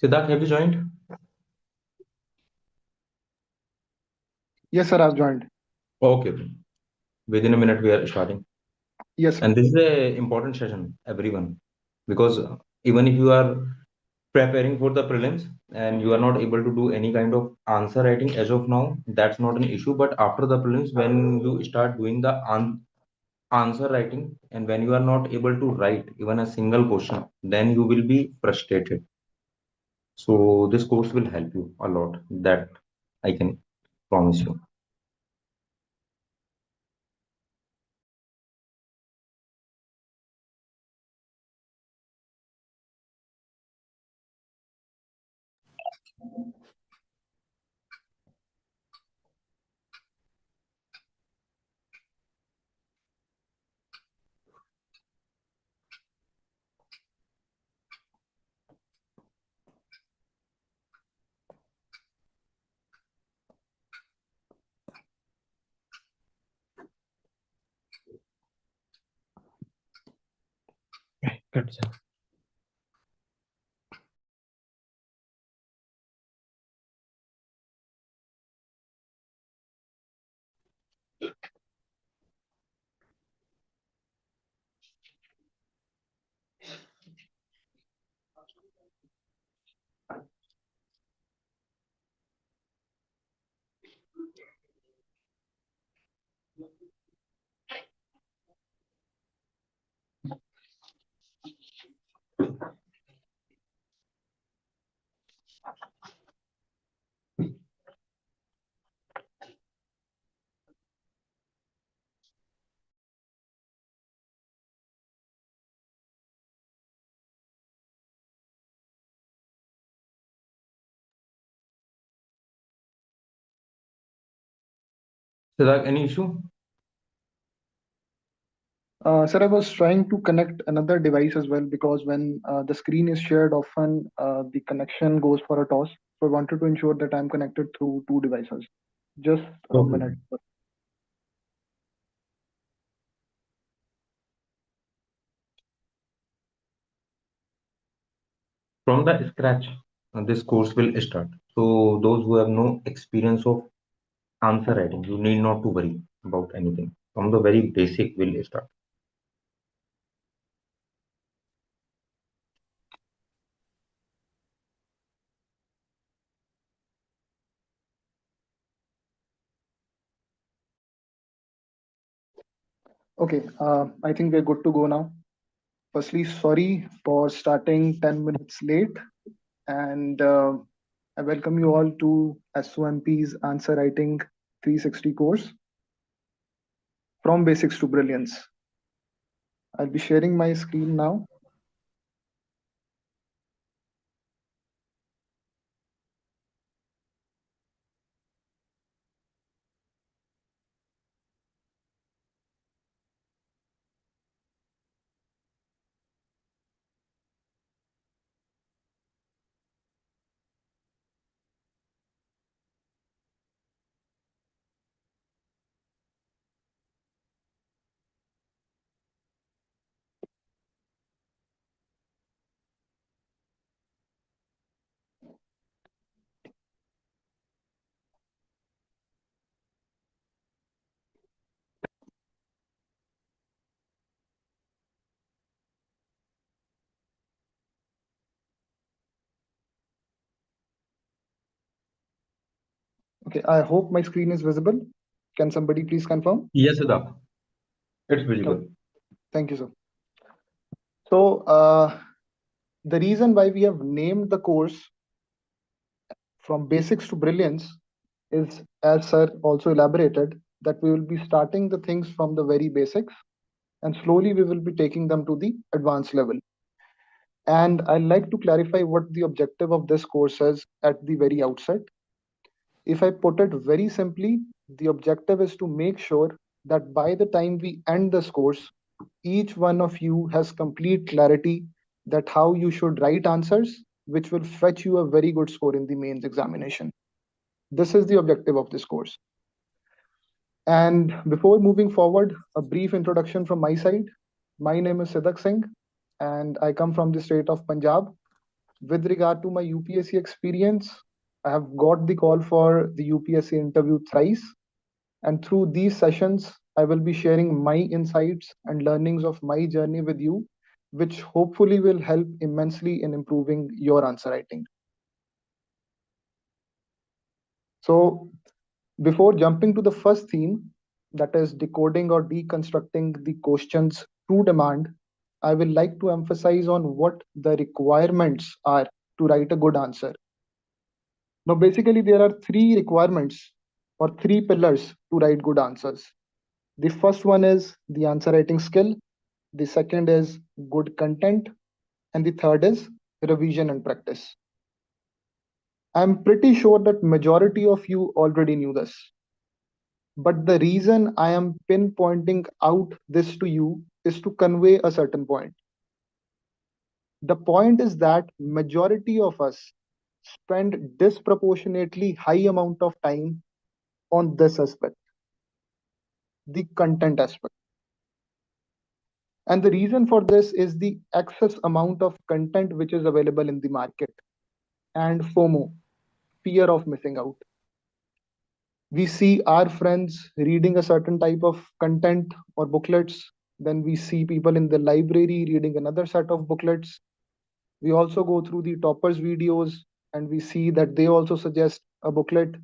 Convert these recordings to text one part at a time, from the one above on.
Siddharth, have you joined? Yes, sir, I've joined. Okay, okay. Within a minute we are starting. Yes, sir. And this is a important session, everyone, because even if you are preparing for the prelims and you are not able to do any kind of answer writing as of now, that's not an issue. But after the prelims, when you start doing the answer writing and when you are not able to write even a single question, then you will be frustrated. So this course will help you a lot. That I can promise you. Good. Siddharth, any issue? Sir, I was trying to connect another device as well because when the screen is shared, often the connection goes for a toss. So I wanted to ensure that I'm connected through two devices. Just a Okay. minute. From the scratch, this course will start. So those who have no experience of answer writing, you need not to worry about anything. From the very basic will start. Okay, I think we're good to go now. Firstly, sorry for starting 10 minutes late, and I welcome you all to SOMP's Answer Writing 360 course from basics to brilliance. I'll be sharing my screen now. Okay, I hope my screen is visible. Can somebody please confirm? Yes, Siddharth, it's Okay, visible. thank you, sir. So, the reason why we have named the course from basics to brilliance is, as sir also elaborated, that we will be starting the things from the very basics and slowly we will be taking them to the advanced level. And I'd like to clarify what the objective of this course is at the very outset. If I put it very simply, the objective is to make sure that by the time we end this course, each one of you has complete clarity that how you should write answers, which will fetch you a very good score in the mains examination. This is the objective of this course. And before moving forward, a brief introduction from my side. My name is Siddhak Singh, and I come from the state of Punjab. With regard to my UPSC experience, I have got the call for the UPSC interview thrice. And through these sessions, I will be sharing my insights and learnings of my journey with you, which hopefully will help immensely in improving your answer writing. So, before jumping to the first theme, that is decoding or deconstructing the question's true demand, I will like to emphasize on what the requirements are to write a good answer. Now, basically, there are three requirements or three pillars to write good answers. The first one is the answer writing skill, the second is good content, and the third is revision and practice. I'm pretty sure that majority of you already knew this. But the reason I am pinpointing out this to you is to convey a certain point. The point is that majority of us spend disproportionately high amount of time on this aspect, the content aspect. And the reason for this is the excess amount of content which is available in the market and FOMO, fear of missing out. We see our friends reading a certain type of content or booklets. Then we see people in the library reading another set of booklets. We also go through the toppers videos and we see that they also suggest a booklet.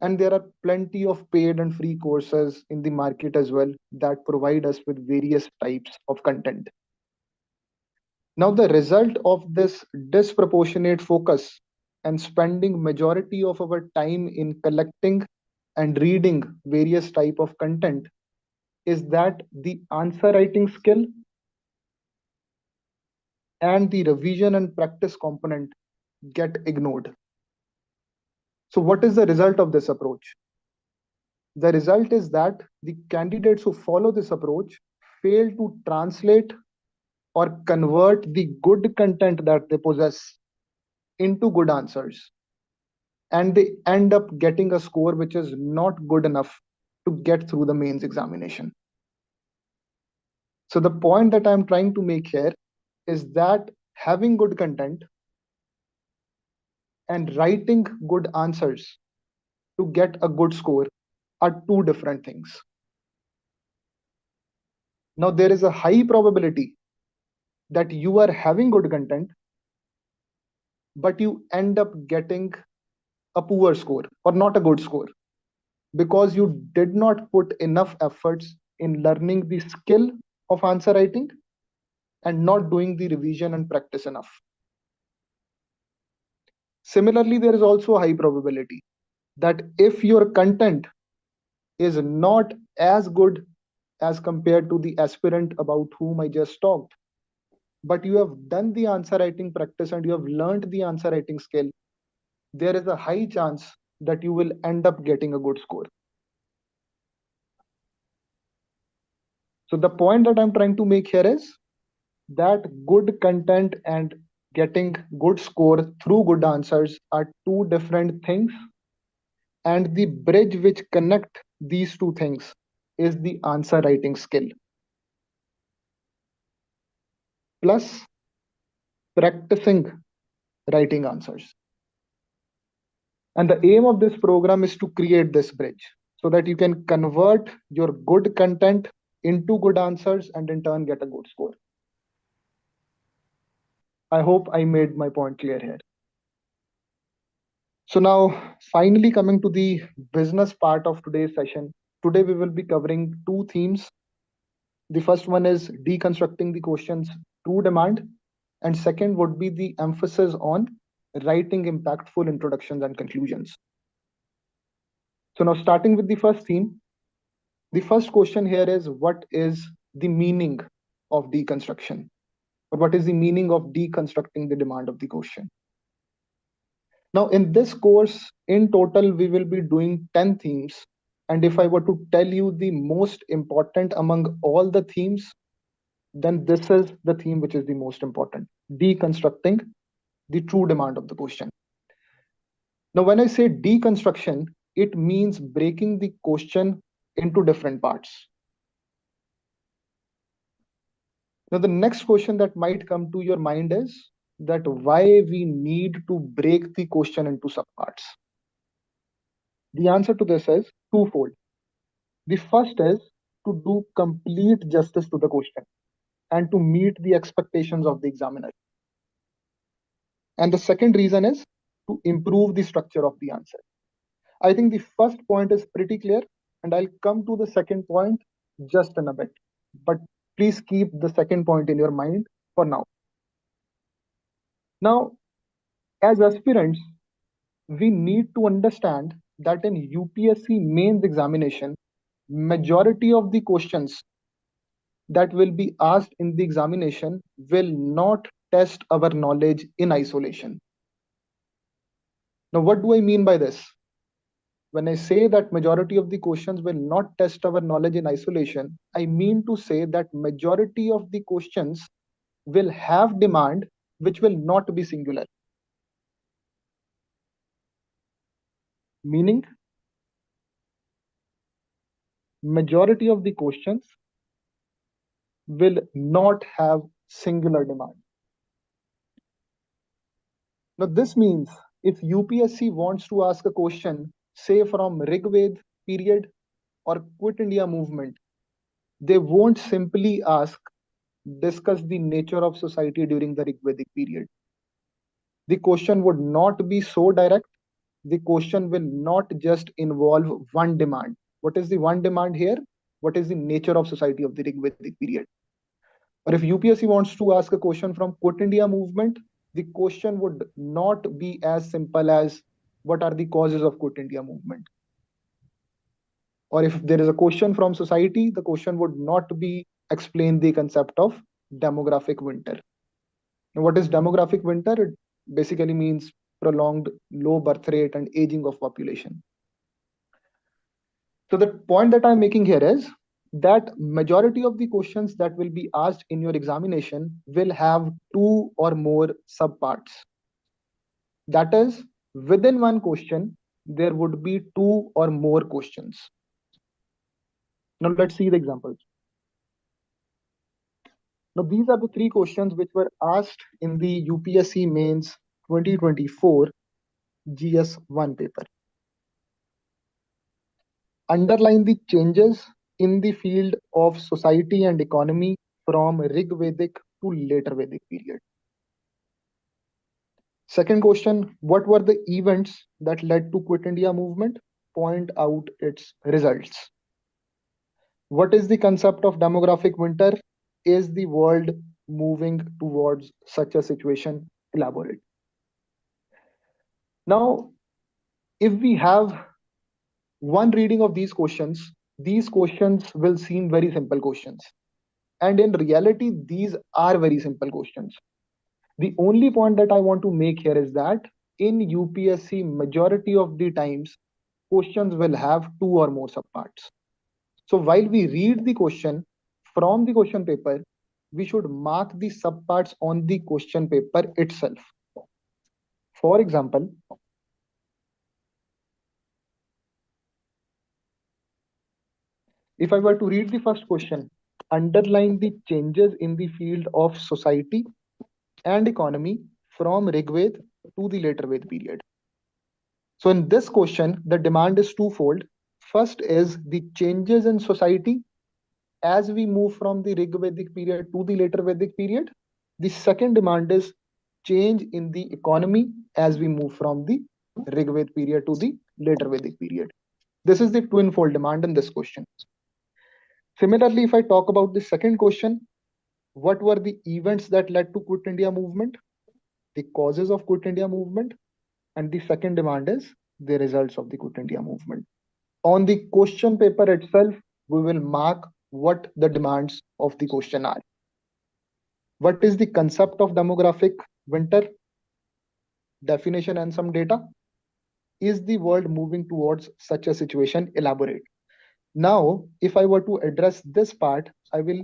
And there are plenty of paid and free courses in the market as well that provide us with various types of content. Now, the result of this disproportionate focus and spending majority of our time in collecting and reading various type of content is that the answer writing skill and the revision and practice component get ignored. So, what is the result of this approach? The result is that the candidates who follow this approach fail to translate or convert the good content that they possess into good answers. And they end up getting a score which is not good enough to get through the mains examination. So, the point that I'm trying to make here is that having good content and writing good answers to get a good score are two different things. Now, there is a high probability that you are having good content, but you end up getting a poor score or not a good score because you did not put enough efforts in learning the skill of answer writing and not doing the revision and practice enough. Similarly, there is also a high probability that if your content is not as good as compared to the aspirant about whom I just talked, but you have done the answer writing practice and you have learned the answer writing skill, there is a high chance that you will end up getting a good score. So, the point that I'm trying to make here is that good content and getting good score through good answers are two different things, and the bridge which connect these two things is the answer writing skill plus practicing writing answers. And the aim of this program is to create this bridge so that you can convert your good content into good answers and in turn get a good score. I hope I made my point clear here. So now, finally coming to the business part of today's session. Today we will be covering two themes. The first one is deconstructing the question's true demand, and second would be the emphasis on writing impactful introductions and conclusions. So now starting with the first theme, the first question here is what is the meaning of deconstruction? Or what is the meaning of deconstructing the demand of the question? Now, in this course, in total, we will be doing 10 themes. And if I were to tell you the most important among all the themes, then this is the theme which is the most important, deconstructing the true demand of the question. Now, when I say deconstruction, it means breaking the question into different parts. Now, the next question that might come to your mind is that why we need to break the question into subparts. The answer to this is twofold. The first is to do complete justice to the question and to meet the expectations of the examiner. And the second reason is to improve the structure of the answer. I think the first point is pretty clear, and I'll come to the second point just in a bit. But please keep the second point in your mind for now. Now, as aspirants, we need to understand that in UPSC mains examination, majority of the questions that will be asked in the examination will not test our knowledge in isolation. Now, what do I mean by this? When I say that majority of the questions will not test our knowledge in isolation, I mean to say that majority of the questions will have demand which will not be singular. Meaning, majority of the questions will not have singular demand. Now, this means if UPSC wants to ask a question, say from Rigved period or Quit India movement, they won't simply ask, discuss the nature of society during the Rigvedic period. The question would not be so direct. The question will not just involve one demand. What is the one demand here? What is the nature of society of the Rigvedic period? Or if UPSC wants to ask a question from Quit India movement, the question would not be as simple as what are the causes of Quit India movement. Or if there is a question from society, the question would not be explain the concept of demographic winter. Now, what is demographic winter? It basically means prolonged low birth rate and aging of population. So the point that I'm making here is that majority of the questions that will be asked in your examination will have two or more subparts. That is, within one question, there would be two or more questions. Now let's see the examples. Now these are the three questions which were asked in the UPSC mains 2024 GS1 paper. Underline the changes in the field of society and economy from Rigvedic to later Vedic period. Second question, what were the events that led to Quit India movement? Point out its results. What is the concept of demographic winter? Is the world moving towards such a situation? Elaborate. Now, if we have one reading of these questions will seem very simple questions. And in reality, these are very simple questions. The only point that I want to make here is that in UPSC, majority of the times, questions will have two or more subparts. So while we read the question from the question paper, we should mark the subparts on the question paper itself. For example, if I were to read the first question, underline the changes in the field of society and economy from Rigved to the later Ved period. So in this question, the demand is twofold. First is the changes in society as we move from the Rigvedic period to the later Vedic period. The second demand is change in the economy as we move from the Rigved period to the later Vedic period. This is the twinfold demand in this question. Similarly, if I talk about the second question, what were the events that led to Quit India movement? The causes of Quit India movement. And the second demand is the results of the Quit India movement. On the question paper itself, we will mark what the demands of the question are. What is the concept of demographic winter? Definition and some data. Is the world moving towards such a situation? Elaborate. Now, if I were to address this part, I will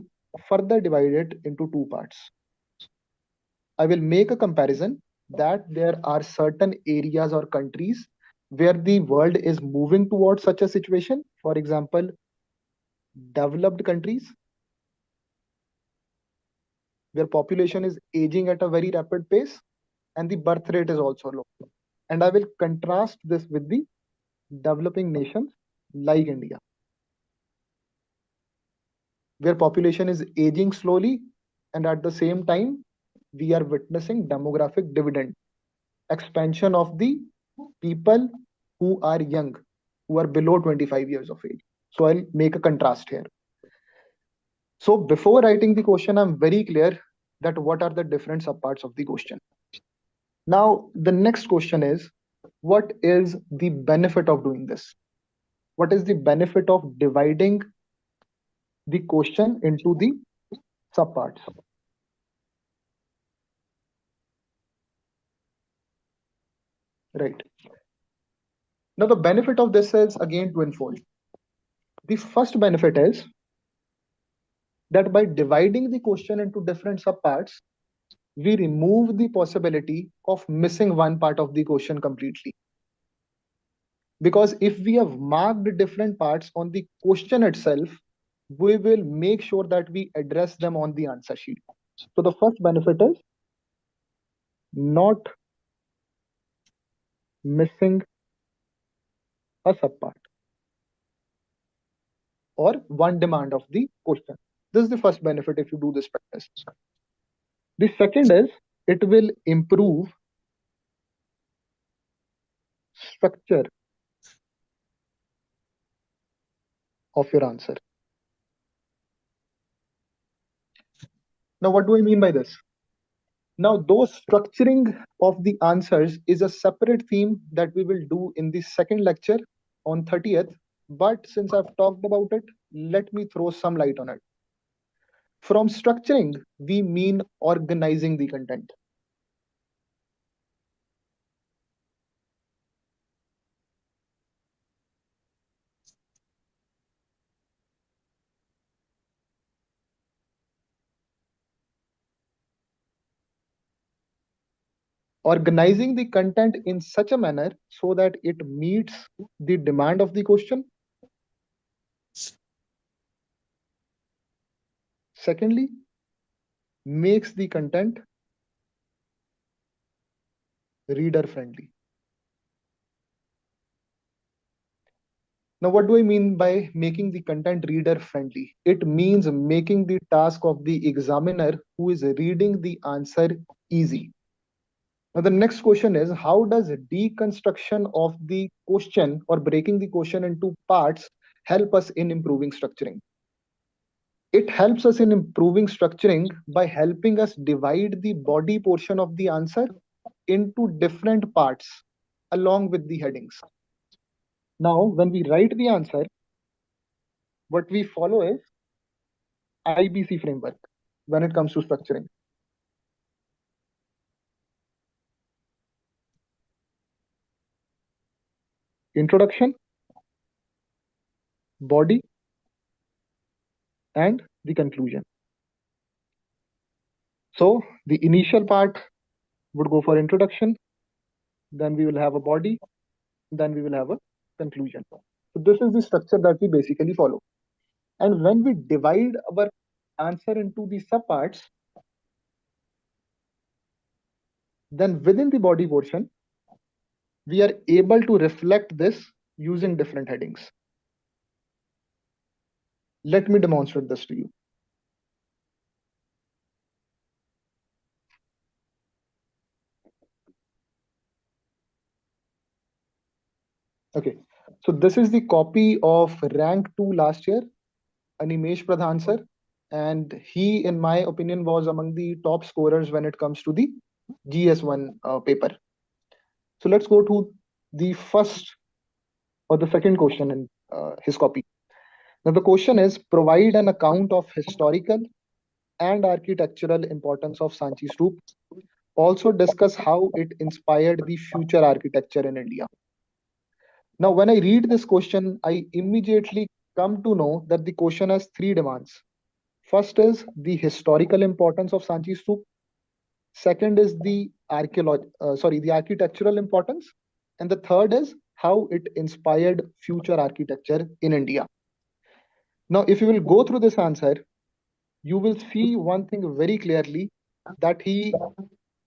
further divide it into two parts. I will make a comparison that there are certain areas or countries where the world is moving towards such a situation. For example, developed countries where population is aging at a very rapid pace and the birth rate is also low. And I will contrast this with the developing nations like India, where population is aging slowly, and at the same time, we are witnessing demographic dividend, expansion of the people who are young, who are below 25 years of age. So I'll make a contrast here. So before writing the question, I'm very clear that what are the different subparts of the question. Now, the next question is, what is the benefit of doing this? What is the benefit of dividing the question into the subparts? Right. Now, the benefit of this is again twofold. The first benefit is that by dividing the question into different subparts, we remove the possibility of missing one part of the question completely. Because if we have marked different parts on the question itself, we will make sure that we address them on the answer sheet. So the first benefit is not missing a subpart or one demand of the question. This is the first benefit if you do this practice. The second is it will improve structure of your answer. Now, what do I mean by this? Now, those structuring of the answers is a separate theme that we will do in the second lecture on 30th. But since I've talked about it, let me throw some light on it. From structuring, we mean organizing the content. Organizing the content in such a manner so that it meets the demand of the question. Secondly, makes the content reader friendly. Now, what do I mean by making the content reader friendly? It means making the task of the examiner who is reading the answer easy. Now, the next question is, how does deconstruction of the question or breaking the question into parts help us in improving structuring? It helps us in improving structuring by helping us divide the body portion of the answer into different parts along with the headings. Now, when we write the answer, what we follow is IBC framework when it comes to structuring. Introduction, body, and the conclusion. So the initial part would go for introduction, then we will have a body, then we will have a conclusion. So this is the structure that we basically follow. And when we divide our answer into the subparts, then within the body portion, we are able to reflect this using different headings. Let me demonstrate this to you. Okay, so this is the copy of rank 2 last year, Animesh Pradhan sir, and he, in my opinion, was among the top scorers when it comes to the GS1 paper. So let's go to the first or the second question in his copy. Now the question is, provide an account of historical and architectural importance of Sanchi Stoop. Also discuss how it inspired the future architecture in India. Now, when I read this question, I immediately come to know that the question has three demands. First is the historical importance of Sanchi Stoop. Second is the architectural importance, and the third is how it inspired future architecture in India. Now, if you will go through this answer, you will see one thing very clearly, that he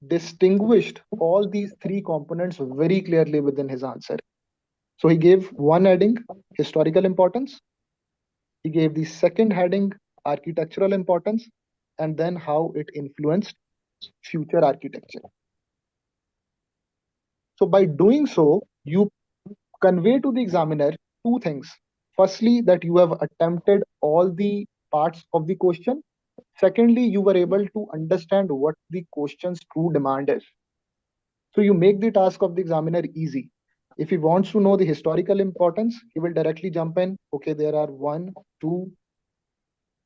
distinguished all these three components very clearly within his answer. So he gave one heading, historical importance, he gave the second heading, architectural importance, and then how it influenced future architecture. So by doing so, you convey to the examiner two things. Firstly, that you have attempted all the parts of the question. Secondly, you were able to understand what the question's true demand is. So you make the task of the examiner easy. If he wants to know the historical importance, he will directly jump in. Okay, there are 1, 2,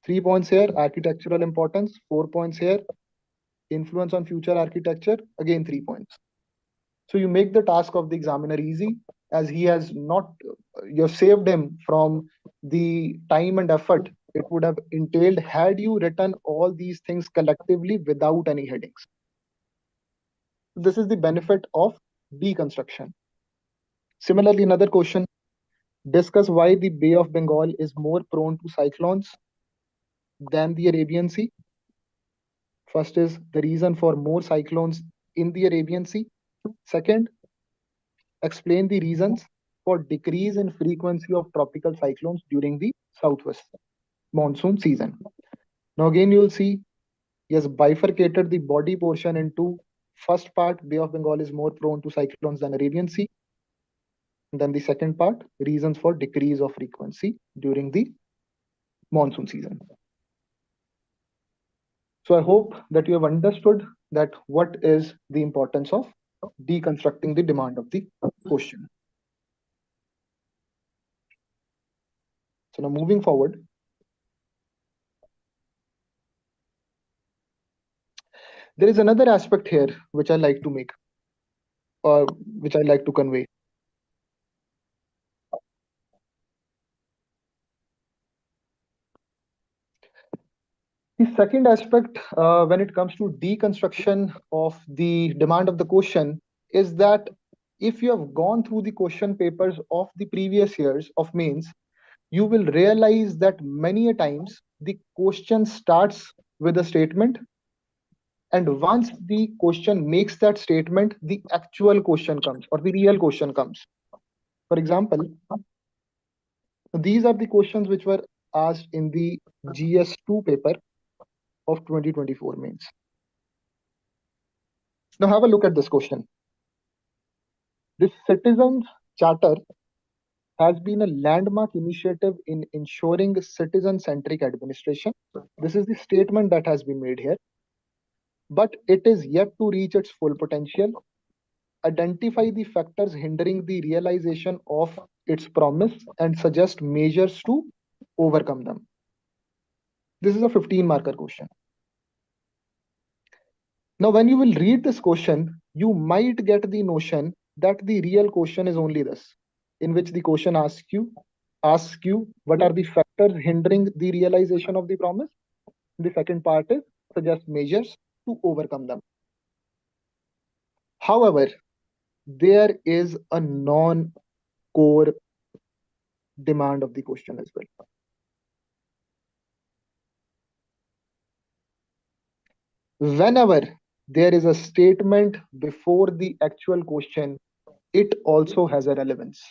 3 points here, architectural importance, 4 points here, influence on future architecture, again 3 points. So you make the task of the examiner easy, as he has not, you've saved him from the time and effort it would have entailed had you written all these things collectively without any headings. This is the benefit of deconstruction. Similarly, another question: discuss why the Bay of Bengal is more prone to cyclones than the Arabian Sea. First is the reason for more cyclones in the Arabian Sea. Second, explain the reasons for decrease in frequency of tropical cyclones during the southwest monsoon season. Now again you will see he has bifurcated the body portion into first part, Bay of Bengal is more prone to cyclones than Arabian Sea. And then the second part, reasons for decrease of frequency during the monsoon season. So I hope that you have understood that what is the importance of deconstructing the demand of the question. So now moving forward, there is another aspect here which I like to make, or which I like to convey. The second aspect, when it comes to deconstruction of the demand of the question, is that if you have gone through the question papers of the previous years of mains, you will realize that many a times the question starts with a statement, and once the question makes that statement, the actual question comes, or the real question comes. For example, these are the questions which were asked in the GS2 paper of 2024 mains. Now have a look at this question. This Citizens Charter has been a landmark initiative in ensuring citizen centric administration. This is the statement that has been made here. But it is yet to reach its full potential. Identify the factors hindering the realization of its promise and suggest measures to overcome them. This is a 15 marker question. Now, when you will read this question, you might get the notion that the real question is only this, in which the question asks you what are the factors hindering the realization of the promise. The second part is suggest measures to overcome them. However, there is a non-core demand of the question as well. Whenever there is a statement before the actual question, it also has a relevance.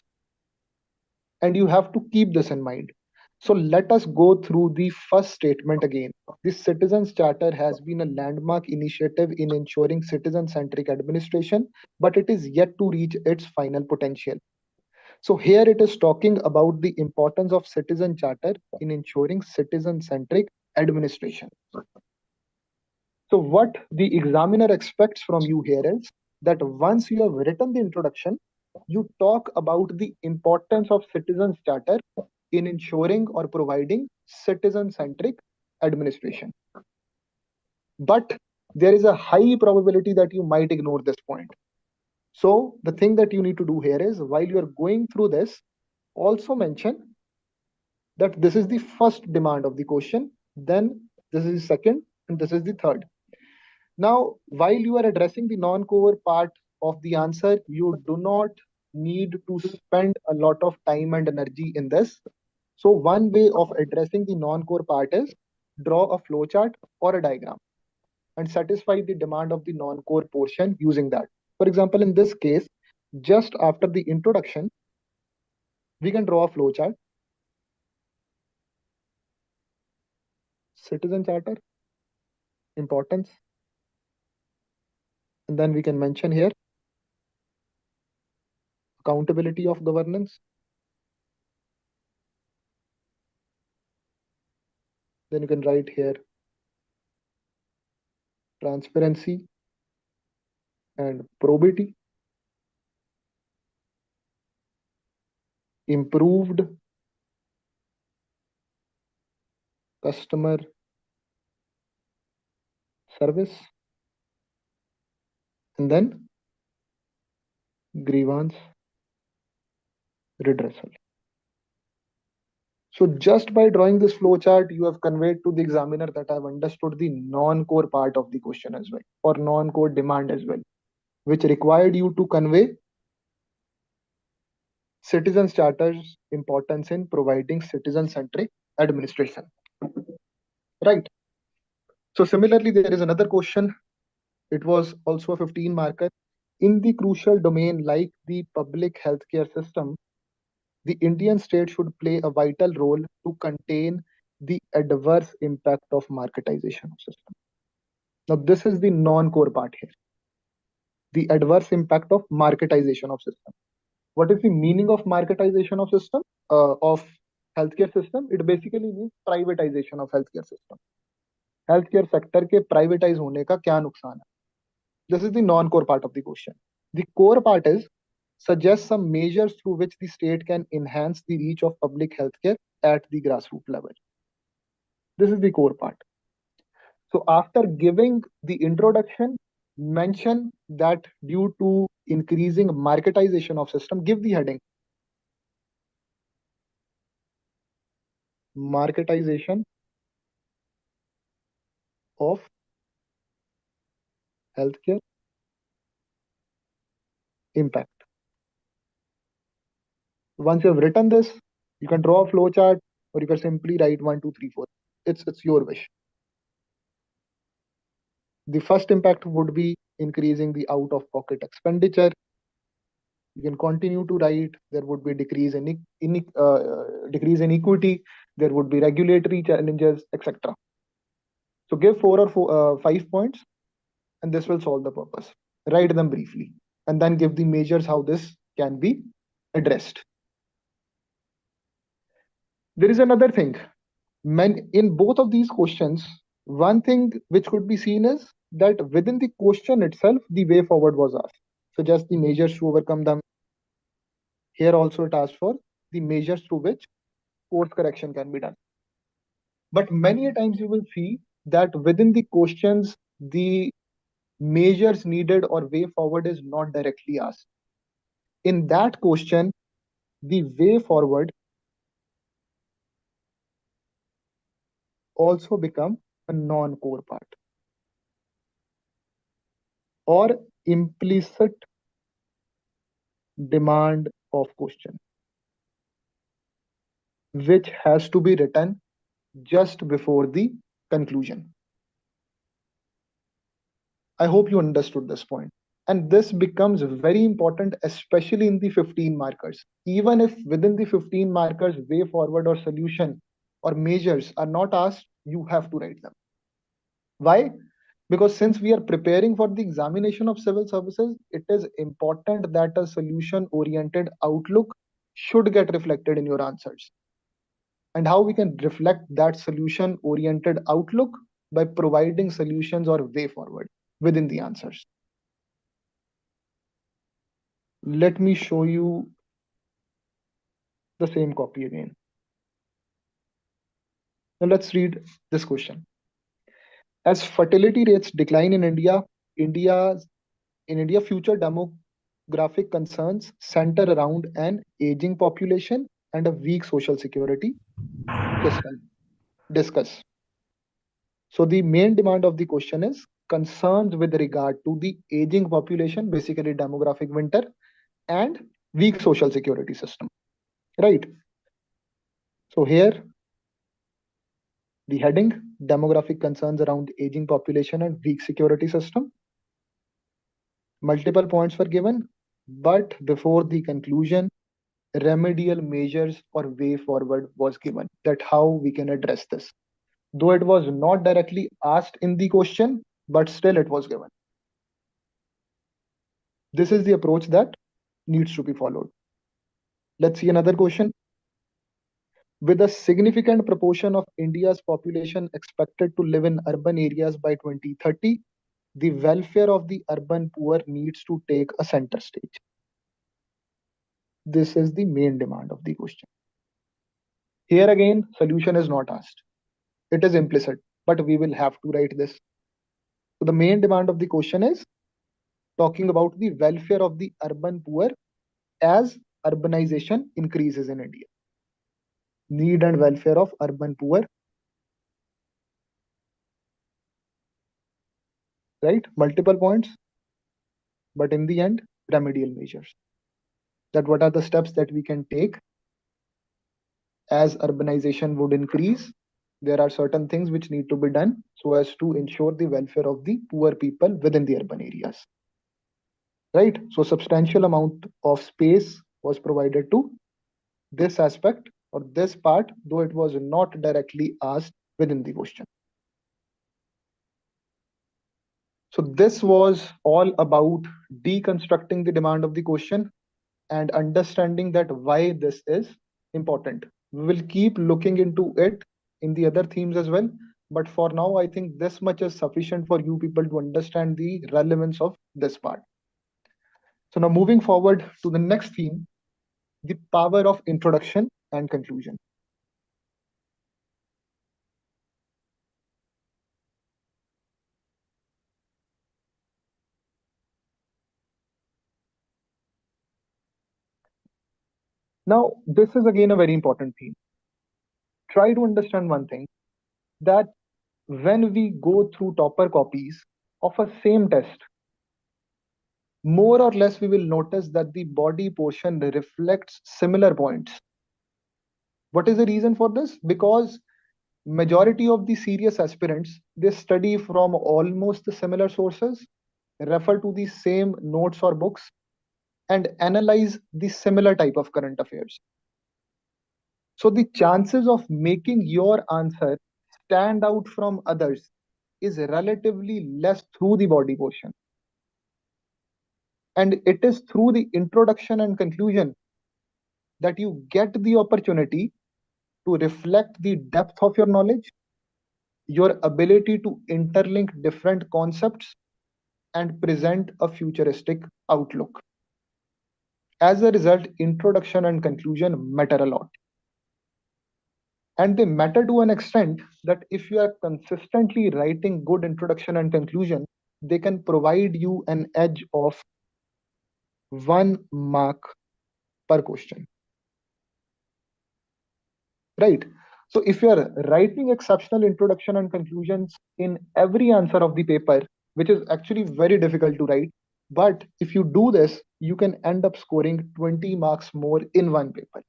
And you have to keep this in mind. So let us go through the first statement again. This Citizens Charter has been a landmark initiative in ensuring citizen centric administration, but it is yet to reach its final potential. So here it is talking about the importance of Citizen Charter in ensuring citizen centric administration. So what the examiner expects from you here is that once you have written the introduction, you talk about the importance of Citizens Charter in ensuring or providing citizen-centric administration. But there is a high probability that you might ignore this point. So the thing that you need to do here is, while you are going through this, also mention that this is the first demand of the question, then this is the second, and this is the third. Now, while you are addressing the non-core part of the answer, you do not need to spend a lot of time and energy in this. So one way of addressing the non-core part is draw a flowchart or a diagram and satisfy the demand of the non-core portion using that. For example, in this case, just after the introduction, we can draw a flowchart, citizen charter, importance, and then we can mention here accountability of governance. Then you can write here transparency and probity, improved customer service, and then grievance redressal. So just by drawing this flowchart, you have conveyed to the examiner that I've understood the non-core part of the question as well, or non-core demand as well, which required you to convey citizens charter's importance in providing citizen-centric administration. Right. So similarly, there is another question. It was also a 15 marker. In the crucial domain like the public healthcare system, the Indian state should play a vital role to contain the adverse impact of marketization of system. Now, this is the non-core part here. The adverse impact of marketization of system. What is the meaning of marketization of system of healthcare system? It basically means privatization of healthcare system. Healthcare sector के privatize होने का क्या नुकसान है? This is the non-core part of the question. The core part is suggest some measures through which the state can enhance the reach of public healthcare at the grassroots level. This is the core part. So after giving the introduction, mention that due to increasing marketization of system, give the heading marketization of healthcare impact. Once you have written this, you can draw a flow chart or you can simply write 1, 2, 3, 4. It's your wish. The first impact would be increasing the out-of-pocket expenditure. You can continue to write. There would be decrease decrease in equity. There would be regulatory challenges, etc. So give 5 points, and this will solve the purpose. Write them briefly, and then give the measures how this can be addressed. There is another thing. In both of these questions, one thing which could be seen is that within the question itself, the way forward was asked. So just the measures to overcome them. Here also it asked for the measures through which course correction can be done. But many a times you will see that within the questions, the measures needed or way forward is not directly asked. In that question, the way forward also become a non-core part or implicit demand of question, which has to be written just before the conclusion. I hope you understood this point. And this becomes very important, especially in the 15 markers. Even if within the 15 markers, way forward or solution or measures are not asked, you have to write them. Why? Because since we are preparing for the examination of civil services, it is important that a solution oriented outlook should get reflected in your answers. And how we can reflect that solution oriented outlook? By providing solutions or way forward within the answers. Let me show you the same copy again. Now let's read this question. As fertility rates decline in India, future demographic concerns center around an aging population and a weak social security system. Discuss. So the main demand of the question is concerns with regard to the aging population, basically demographic winter, and weak social security system. Right. So here the heading demographic concerns around aging population and weak security system. Multiple points were given, but before the conclusion, remedial measures or way forward was given that how we can address this. Though it was not directly asked in the question, but still it was given. This is the approach that needs to be followed. Let's see another question. With a significant proportion of India's population expected to live in urban areas by 2030, the welfare of the urban poor needs to take a center stage. This is the main demand of the question. Here again, solution is not asked. It is implicit, but we will have to write this. So the main demand of the question is talking about the welfare of the urban poor as urbanization increases in India. Need and welfare of urban poor, right? Multiple points, but in the end, remedial measures. That what are the steps that we can take as urbanization would increase? There are certain things which need to be done so as to ensure the welfare of the poor people within the urban areas. Right? So substantial amount of space was provided to this aspect or this part, though it was not directly asked within the question. So this was all about deconstructing the demand of the question and understanding that why this is important. We will keep looking into it in the other themes as well. But for now, I think this much is sufficient for you people to understand the relevance of this part. So now moving forward to the next theme, the power of introduction and conclusion. Now, this is again a very important theme. Try to understand one thing that when we go through topper copies of a same test, more or less we will notice that the body portion reflects similar points. What is the reason for this? Because majority of the serious aspirants, they study from almost the similar sources, refer to the same notes or books, and analyze the similar type of current affairs. So the chances of making your answer stand out from others is relatively less through the body portion. And it is through the introduction and conclusion that you get the opportunity to reflect the depth of your knowledge, your ability to interlink different concepts, and present a futuristic outlook. As a result, introduction and conclusion matter a lot. And they matter to an extent that if you are consistently writing good introduction and conclusion, they can provide you an edge of 1 mark per question. Right? So if you are writing exceptional introduction and conclusions in every answer of the paper, which is actually very difficult to write, but if you do this, you can end up scoring 20 marks more in one paper.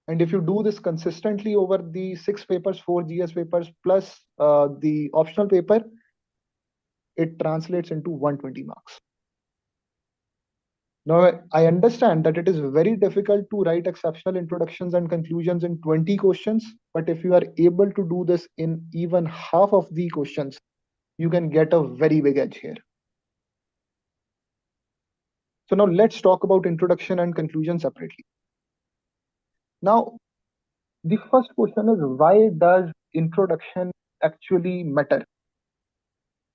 And if you do this consistently over the 6 papers, 4 GS papers, plus the optional paper, it translates into 120 marks. Now, I understand that it is very difficult to write exceptional introductions and conclusions in 20 questions, but if you are able to do this in even half of the questions, you can get a very big edge here. So now let's talk about introduction and conclusion separately. Now, the first question is, why does introduction actually matter?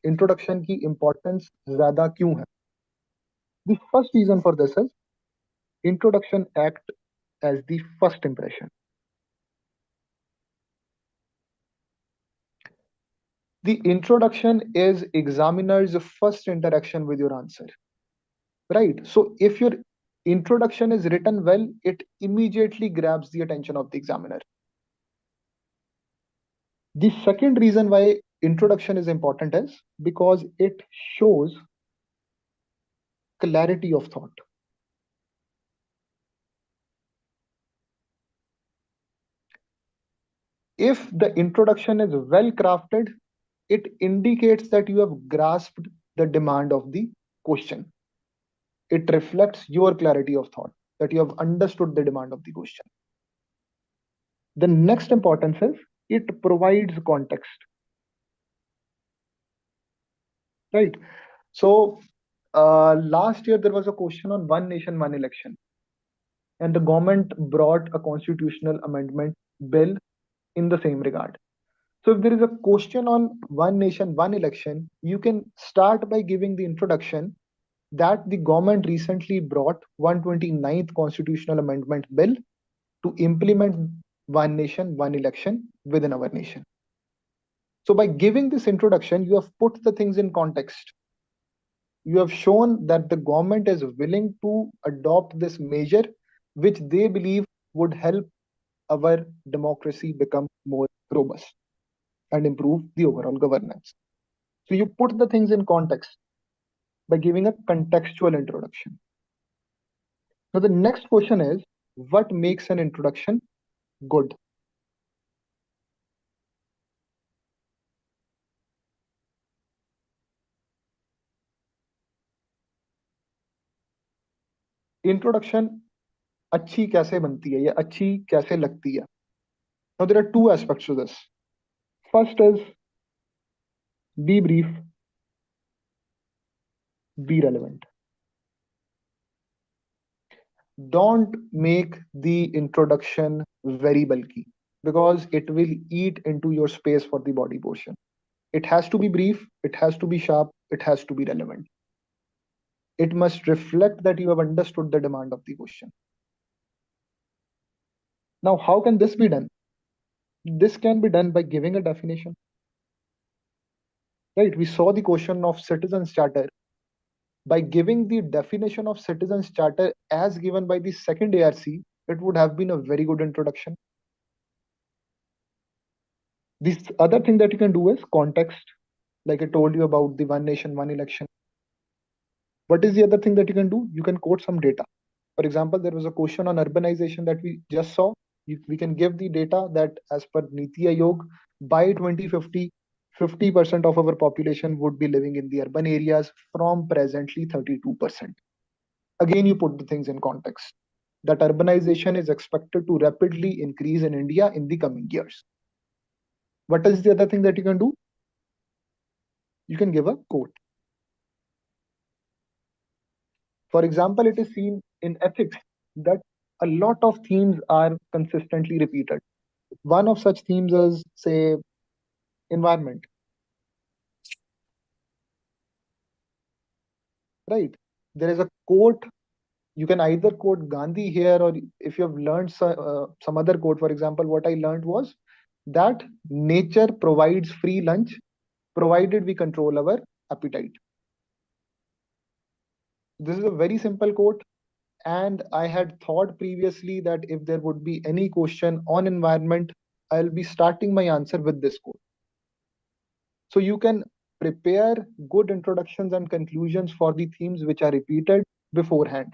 Introduction की importance ज्यादा क्यों है? The first reason for this is introduction act as the first impression. The introduction is examiner's first interaction with your answer, right? So if your introduction is written well, it immediately grabs the attention of the examiner. The second reason why introduction is important is because it shows clarity of thought. If the introduction is well crafted, it indicates that you have grasped the demand of the question. It reflects your clarity of thought, that you have understood the demand of the question. The next importance is it provides context, right? So, last year there was a question on one nation, one election, and the government brought a constitutional amendment bill in the same regard. So, if there is a question on one nation, one election, you can start by giving the introduction that the government recently brought 129th constitutional amendment bill to implement one nation, one election within our nation. So, by giving this introduction, you have put the things in context. You have shown that the government is willing to adopt this measure, which they believe would help our democracy become more robust and improve the overall governance. So, you put the things in context by giving a contextual introduction. Now, the next question is, what makes an introduction good? Introduction अच्छी कैसे बनती है या अच्छी कैसे लगती है? Now there are two aspects to this. First is be brief, be relevant. Don't make the introduction very bulky because it will eat into your space for the body portion. It has to be brief, it has to be sharp, it has to be relevant. It must reflect that you have understood the demand of the question. Now, how can this be done? This can be done by giving a definition. Right? We saw the question of citizens charter. By giving the definition of citizens charter as given by the second ARC, it would have been a very good introduction. This other thing that you can do is context, like I told you about the one nation, one election. What is the other thing that you can do? You can quote some data. For example, there was a question on urbanization that we just saw. We can give the data that as per Niti Aayog, by 2050, 50% of our population would be living in the urban areas from presently 32%. Again, you put the things in context that urbanization is expected to rapidly increase in India in the coming years. What is the other thing that you can do? You can give a quote. For example, it is seen in ethics that a lot of themes are consistently repeated. One of such themes is, say, environment, right? There is a quote. You can either quote Gandhi here, or if you have learned some other quote, for example, what I learned was that nature provides free lunch provided we control our appetite. This is a very simple quote. And I had thought previously that if there would be any question on environment, I'll be starting my answer with this quote. So you can prepare good introductions and conclusions for the themes which are repeated beforehand.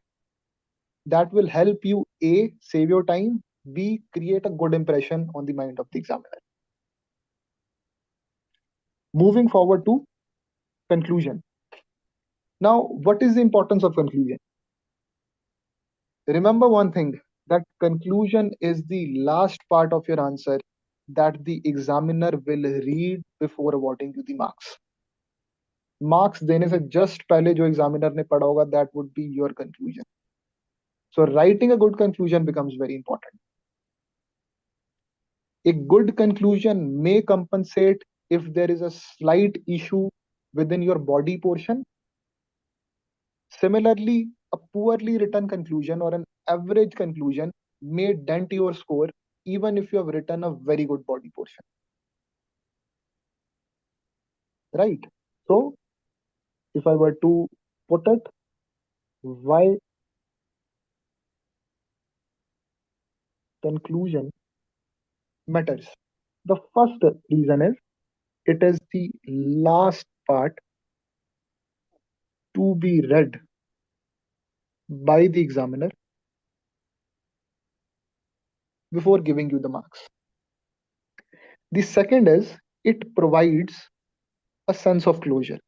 That will help you A, save your time, B, create a good impression on the mind of the examiner. Moving forward to conclusion. Now, what is the importance of conclusion? Remember one thing, that conclusion is the last part of your answer that the examiner will read before awarding you the marks. Marks देने से just पहले जो examiner ने पढ़ा होगा, that would be your conclusion. So writing a good conclusion becomes very important. A good conclusion may compensate if there is a slight issue within your body portion. Similarly, a poorly written conclusion or an average conclusion may dent your score even if you have written a very good body portion. Right? So, if I were to put it, why conclusion matters? The first reason is it is the last part to be read by the examiner before giving you the marks. The second is it provides a sense of closure.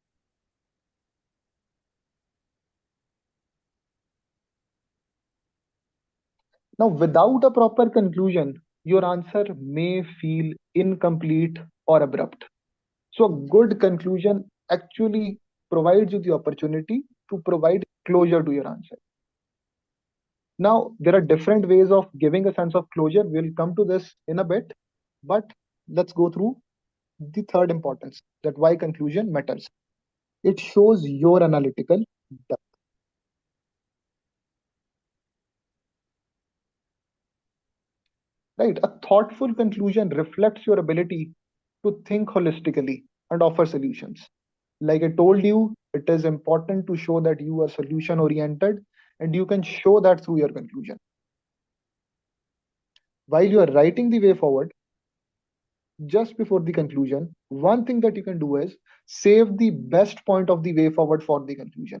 Now, without a proper conclusion, your answer may feel incomplete or abrupt. So, a good conclusion actually provides you the opportunity to provide closure to your answer. Now, there are different ways of giving a sense of closure. We'll come to this in a bit, but let's go through the third importance, that why conclusion matters. It shows your analytical depth, right? A thoughtful conclusion reflects your ability to think holistically and offer solutions. Like I told you, it is important to show that you are solution oriented, and you can show that through your conclusion. While you are writing the way forward, just before the conclusion, one thing that you can do is save the best point of the way forward for the conclusion.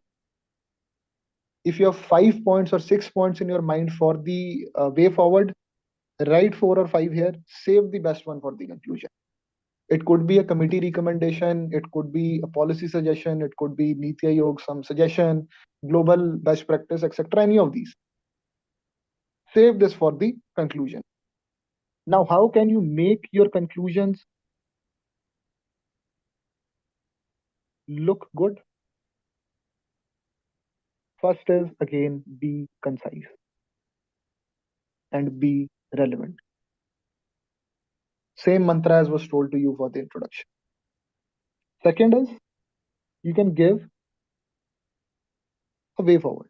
If you have 5 points or 6 points in your mind for the way forward, write 4 or 5 here, save the best one for the conclusion. It could be a committee recommendation, it could be a policy suggestion, it could be Niti Aayog, some suggestion, global best practice, etc. Any of these. Save this for the conclusion. Now, how can you make your conclusions look good? First is again be concise and be relevant. Same mantra as was told to you for the introduction. Second is you can give a way forward,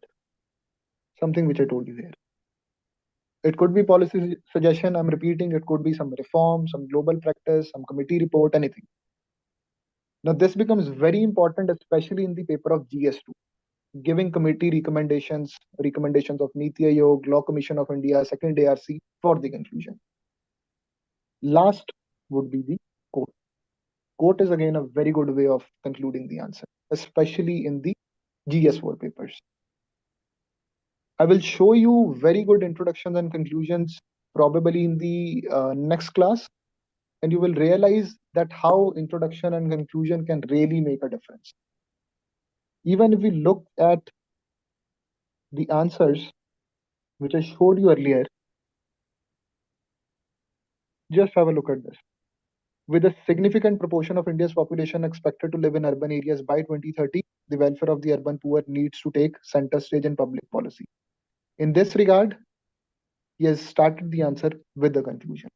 something which I told you here. It could be policy suggestion, I'm repeating, it could be some reform, some global practice, some committee report, anything. Now, this becomes very important, especially in the paper of GS2, giving committee recommendations of Niti Aayog, Law Commission of India, second ARC for the conclusion. Last would be the quote. Quote is again a very good way of concluding the answer, especially in the GS4 papers. I will show you very good introductions and conclusions probably in the next class, and you will realize that how introduction and conclusion can really make a difference. Even if we look at the answers which I showed you earlier, just have a look at this. With a significant proportion of India's population expected to live in urban areas by 2030, the welfare of the urban poor needs to take center stage in public policy. In this regard, he has started the answer with the conclusion.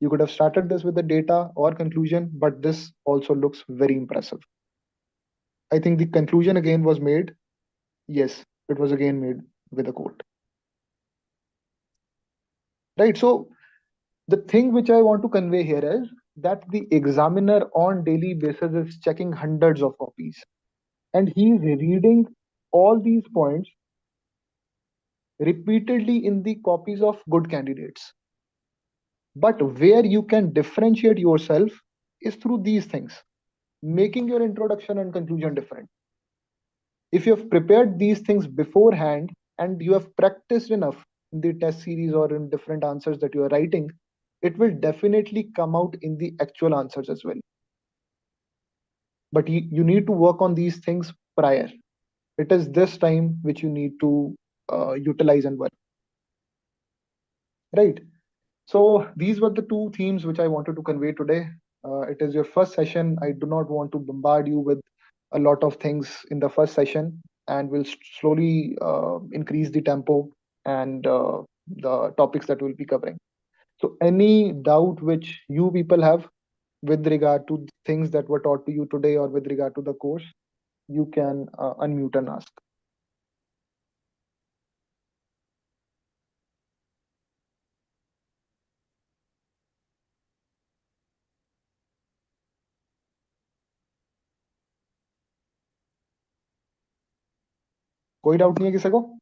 You could have started this with the data or conclusion, but this also looks very impressive. I think the conclusion again was made. Yes, it was again made with a quote. Right. So the thing which I want to convey here is that the examiner on daily basis is checking hundreds of copies, and he is reading all these points repeatedly in the copies of good candidates. But where you can differentiate yourself is through these things, making your introduction and conclusion different. If you have prepared these things beforehand and you have practiced enough in the test series or in different answers that you are writing, it will definitely come out in the actual answers as well. But you need to work on these things prior. It is this time which you need to utilize and work. Right. So these were the two themes which I wanted to convey today. It is your first session. I do not want to bombard you with a lot of things in the first session, and we'll slowly increase the tempo and the topics that we'll be covering. So any doubt which you people have with regard to things that were taught to you today or with regard to the course, you can unmute and ask. कोई doubt नहीं है किसी को?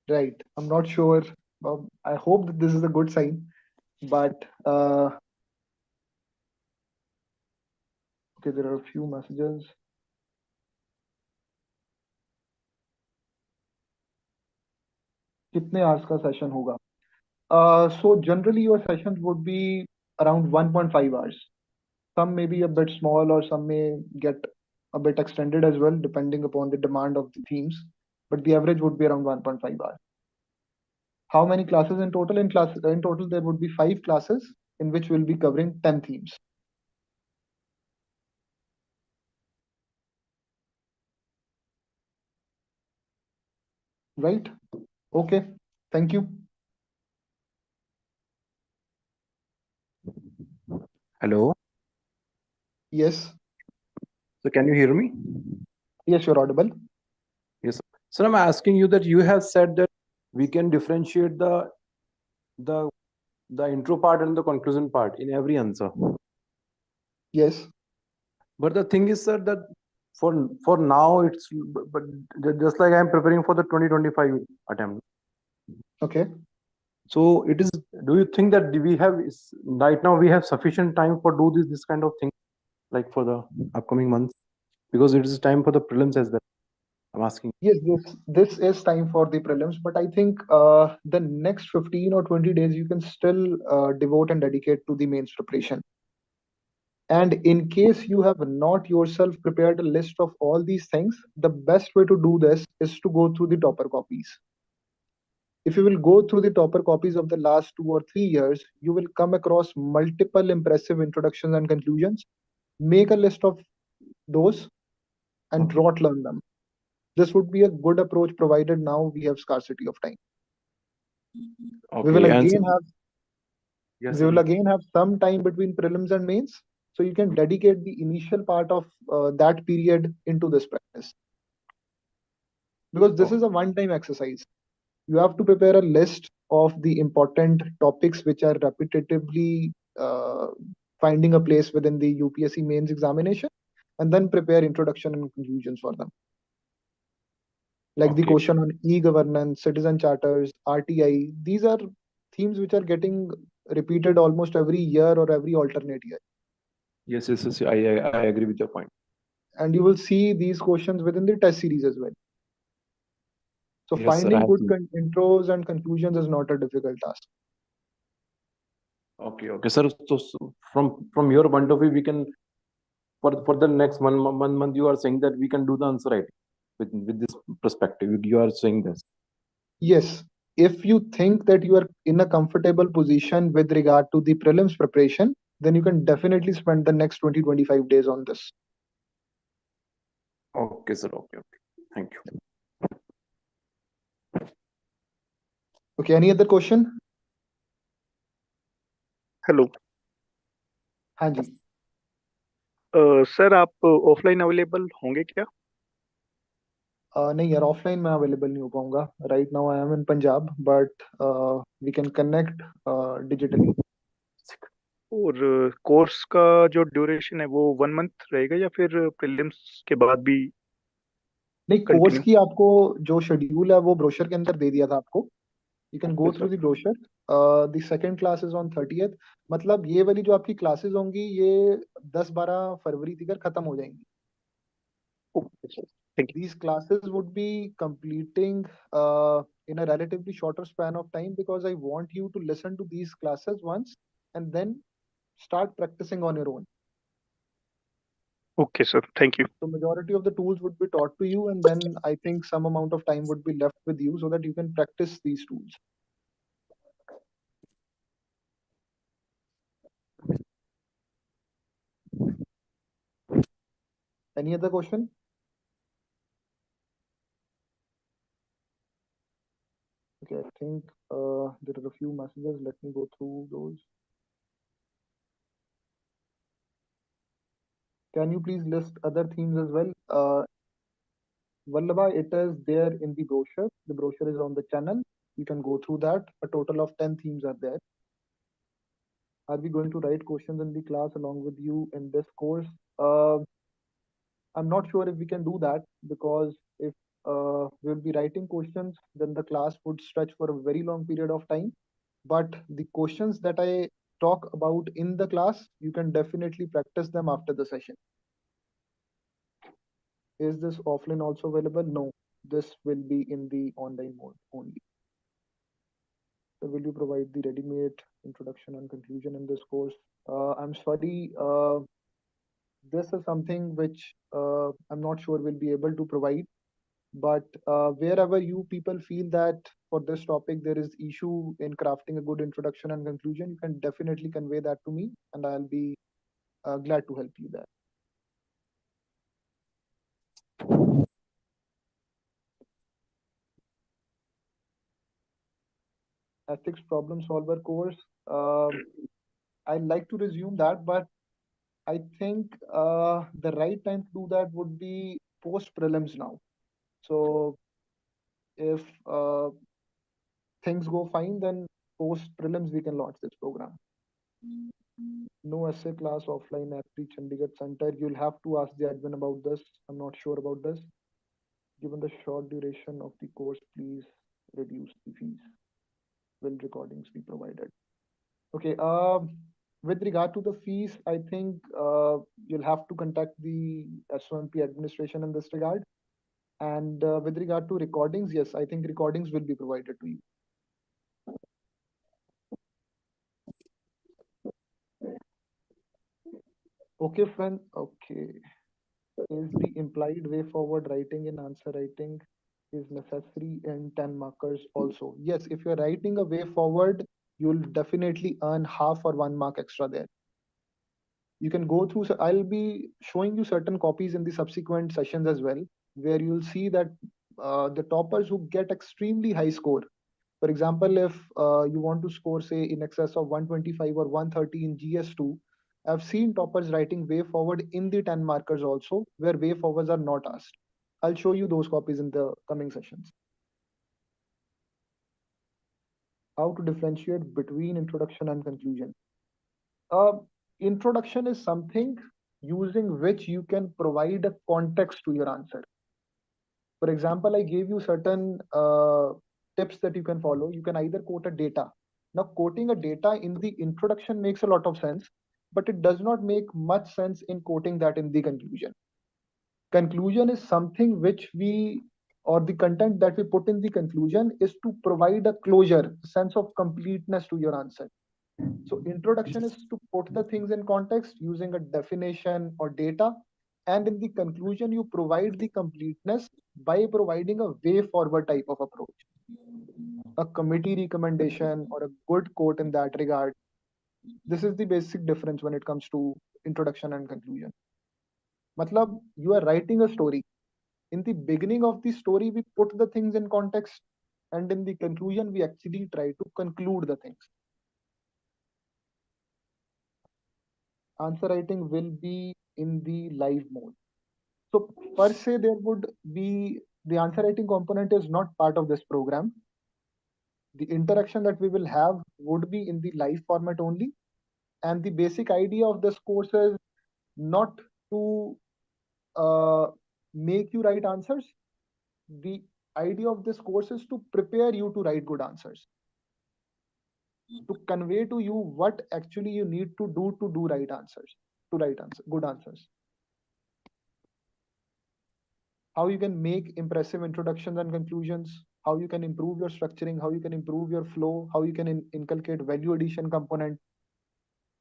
Right. I'm not sure. I hope that this is a good sign. But okay, there are a few messages. कितने hours का session होगा? So generally your sessions would be around 1.5 hours. Some may be a bit small or some may get a bit extended as well, depending upon the demand of the themes. But the average would be around 1.5 hours. How many classes in total? In total, there would be 5 classes in which we'll be covering 10 themes. Right? Okay. Thank you. Hello. Yes. So can you hear me? Yes, you're audible. Yes. So I'm asking you that you have said that we can differentiate the the intro part and the conclusion part in every answer. Yes. But the thing is, sir, that for now it's but just like I'm preparing for the 2025 attempt. Okay. So it is. Do you think that we have right now we have sufficient time for do this kind of thing like for the upcoming months because it is time for the prelims as well. I'm asking. Yes, this is time for the prelims, but I think the next 15 or 20 days you can still devote and dedicate to the mains preparation. And in case you have not yourself prepared a list of all these things, the best way to do this is to go through the topper copies. If you will go through the topper copies of the last 2 or 3 years, you will come across multiple impressive introductions and conclusions. Make a list of those and drought learn them. This would be a good approach provided now we have scarcity of time. We will Okay. And again have yes, we sir. will again have some time between prelims and mains, so you can dedicate the initial part of that period into this practice, because this is a one time exercise. You have to prepare a list of the important topics which are repetitively finding a place within the UPSC mains examination, and then prepare introduction and conclusions for them, like the Okay. question on e-governance, citizen charters, RTI. These are themes which are getting repeated almost every year or every alternate year, Yes, yes, yes. I agree with your point. and you will see these questions within the test series as well. So Yes, sir. I finding have good seen. intros and conclusions is not a difficult task. Okay, okay, sir. So from your point of view, we can for the next month you are saying that we can do the answer writing with this perspective. You are saying this. Yes, if you think that you are in a comfortable position with regard to the prelims preparation, then you can definitely spend the next 20-25 days on this. Okay, sir. Okay, okay. Thank you. Okay, any other question? Hello हाँ जी. Sir आप offline available होंगे क्या? नहीं यार, offline मैं available नहीं हो पाऊंगा. Right now I am in Punjab, but we can connect digitally. और कोर्स का जो ड्यूरेशन है वो 1 मंथ रहेगा या फिर प्रीलिम्स के बाद भी नहीं, कोर्स कंटिन्यू? की आपको जो शेड्यूल है वो ब्रोशर के अंदर दे दिया था आपको. You can go okay through sir. the brochure. The second class is on 30th. मतलब ये वाली जो आपकी क्लासेस होंगी ये 10-12 फरवरी तक खत्म हो जाएंगी. Okay sir, thank These classes would be completing in a relatively shorter span of time, because I want you to listen to these classes once and then start practicing on your own. You. Okay sir, thank you. So majority of the tools would be taught to you, and then I think some amount of time would be left with you so that you can practice these tools. Any other question? Okay, I think there are a few messages. Let me go through those. Can you please list other themes as well? Vallabha, it is there in the brochure. The brochure is on the channel. You can go through that. A total of 10 themes are there. Are we going to write questions in the class along with you in this course? I'm not sure if we can do that, because if we'll be writing questions, then the class would stretch for a very long period of time. But the questions that I talk about in the class, you can definitely practice them after the session. Is this offline also available? No, this will be in the online mode only. Sir, will you provide the ready-made introduction and conclusion in this course? I'm sorry, this is something which I'm not sure we'll be able to provide. But wherever you people feel that for this topic there is issue in crafting a good introduction and conclusion, you can definitely convey that to me, and I'll be glad to help you there. Ethics problem solver course. I'd like to resume that, but I think the right time to do that would be post prelims now. So if things go fine, then post prelims we can launch this program. No essay class offline at the Chandigarh Center. You'll have to ask the admin about this. I'm not sure about this. Given the short duration of the course, please reduce the fees. Will recordings be provided? Okay. With regard to the fees, I think you'll have to contact the SOMP administration in this regard. And with regard to recordings, yes, I think recordings will be provided to you. Okay, friend. Okay. Is the implied way forward writing in answer writing is necessary in 10 markers also? Yes, if you're writing a way forward, you'll definitely earn half or 1 mark extra there. You can go through, I'll be showing you certain copies in the subsequent sessions as well, where you'll see that the toppers who get extremely high score, for example, if you want to score say in excess of 125 or 130 in GS2, I've seen toppers writing way forward in the 10 markers also, where way forwards are not asked. I'll show you those copies in the coming sessions. How to differentiate between introduction and conclusion? Introduction is something using which you can provide a context to your answer. For example, I gave you certain tips that you can follow. You can either quote a data. Now, quoting a data in the introduction makes a lot of sense, but it does not make much sense in quoting that in the conclusion. Conclusion is something which we, or the content that we put in the conclusion is to provide a closure, sense of completeness to your answer. So introduction is to put the things in context using a definition or data. And in the conclusion, you provide the completeness by providing a way forward type of approach, a committee recommendation or a good quote in that regard. This is the basic difference when it comes to introduction and conclusion. Matlab, you are writing a story. In the beginning of the story, we put the things in context, and in the conclusion, we actually try to conclude the things. Answer writing will be in the live mode. So per se, there would be the answer writing component is not part of this program. The interaction that we will have would be in the live format only. And the basic idea of this course is not to make you write answers. The idea of this course is to prepare you to write good answers, to convey to you what actually you need to do right answers, to write good answers. How you can make impressive introductions and conclusions, how you can improve your structuring, how you can improve your flow, how you can inculcate value addition component,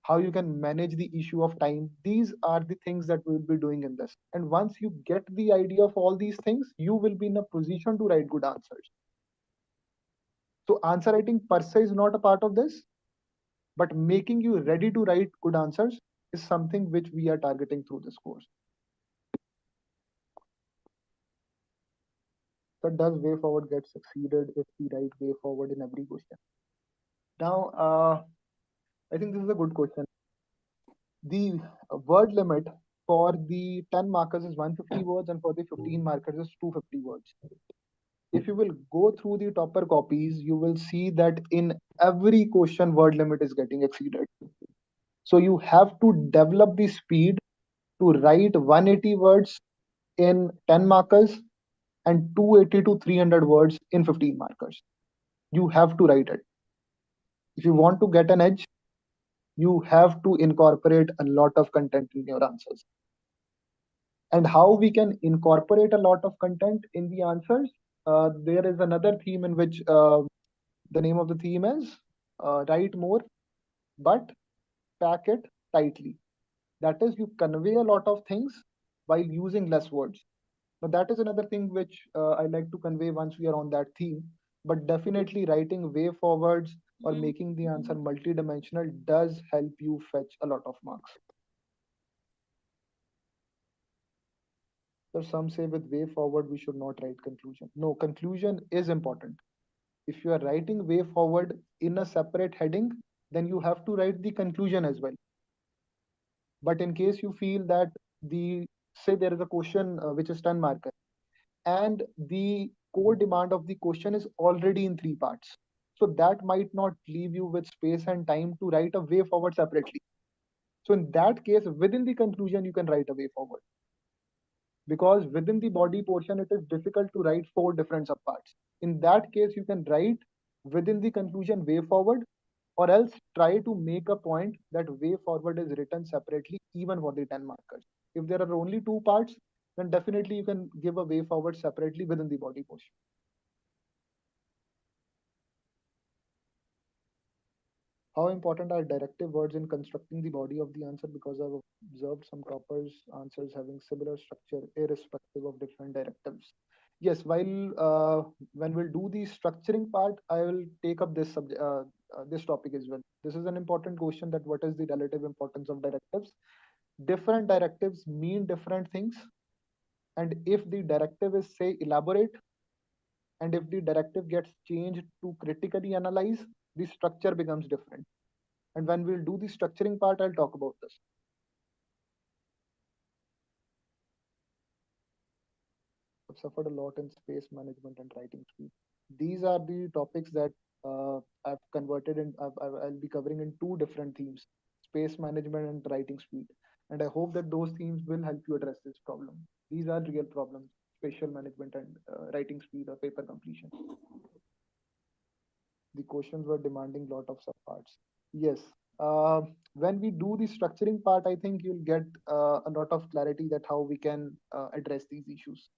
how you can manage the issue of time. These are the things that we will be doing in this. And once you get the idea of all these things, you will be in a position to write good answers. So answer writing per se is not a part of this, but making you ready to write good answers is something which we are targeting through this course. So does way forward get succeeded if we write way forward in every question? Now, I think this is a good question. The word limit for the 10 markers is 150 words, and for the 15 markers is 250 words. If you will go through the topper copies, you will see that in every question, word limit is getting exceeded. So you have to develop the speed to write 180 words in 10 markers and 280 to 300 words in 15 markers. You have to write it. If you want to get an edge, you have to incorporate a lot of content in your answers. And how we can incorporate a lot of content in the answers, there is another theme in which The name of the theme is write more, but pack it tightly. That is, you convey a lot of things while using less words. Now, that is another thing which I like to convey once we are on that theme. But definitely, writing way forwards or making the answer multidimensional does help you fetch a lot of marks. So some say with way forward we should not write conclusion. No, conclusion is important. If you are writing way forward in a separate heading, then you have to write the conclusion as well. But in case you feel that the say there is a question which is 10 marker and the core demand of the question is already in three parts, so that might not leave you with space and time to write a way forward separately. So in that case, within the conclusion you can write a way forward, because within the body portion it is difficult to write four different subparts. In that case you can write within the conclusion way forward, or else try to make a point that way forward is written separately even for the 10 markers. If there are only two parts, then definitely you can give a way forward separately within the body portion. How important are directive words in constructing the body of the answer? Because I've observed some toppers answers having similar structure irrespective of different directives. Yes, while when we'll do the structuring part, I will take up this subject, this topic as well. This is an important question, that what is the relative importance of directives? Different directives mean different things, and if the directive is say elaborate, and if the directive gets changed to critically analyze, the structure becomes different. And when we'll do the structuring part, I'll talk about this. I've suffered a lot in space management and writing speed. These are the topics that I've converted in, I'll be covering in two different themes: space management and writing speed. And I hope that those themes will help you address this problem. These are real problems: spatial management and writing speed or paper completion. The questions were demanding lot of subparts. Yes. When we do the structuring part, I think you'll get a lot of clarity that how we can address these issues.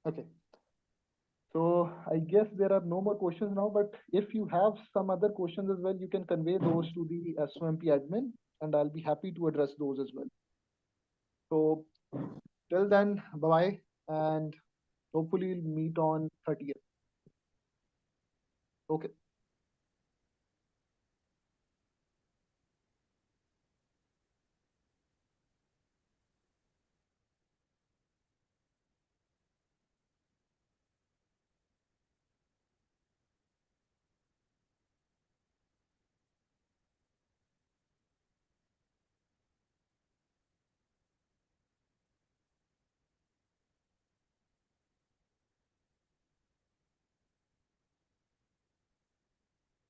Okay. So I guess there are no more questions now, but if you have some other questions as well, you can convey those to the SOMP admin, and I'll be happy to address those as well. So till then, bye-bye, and hopefully we'll meet on 30th. Okay.